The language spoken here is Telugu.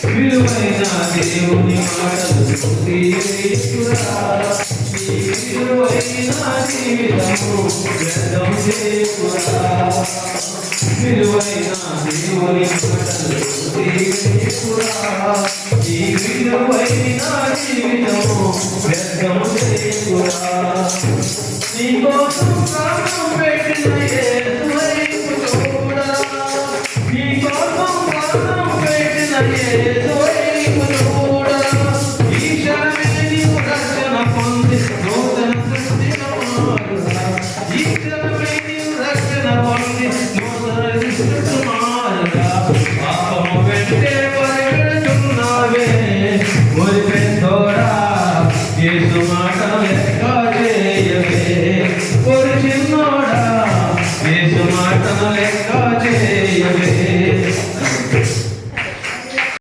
విలువైన దేవుని మాటలు తీరేకురా విలువైన జీవితము వ్యర్థం చేయకురా విలువైన దేవుని మాటలు తీరేకురా ఈ విలువైన జీవితము వ్యర్థం చేయకురా నీకోసం ప్రాణం పెట్టిన యేసువైపు చూడరా నీకోసం ప్రాణం పెట్టిన యేసువైపు చూడరా ఈ క్షణమే నీవు రక్షణ పొంది నూతన సృష్టిగా మారురా ఈ క్షణమే నీవు రక్షణ పొంది నూతన సృష్టిగా మారురా పాపము వెంటే పరిగెడుతున్నావే ఓరి పెద్దోడా యేసు మాట లెక్క చేయవే ఓరి చిన్నోడా యేసు మాటను లెక్క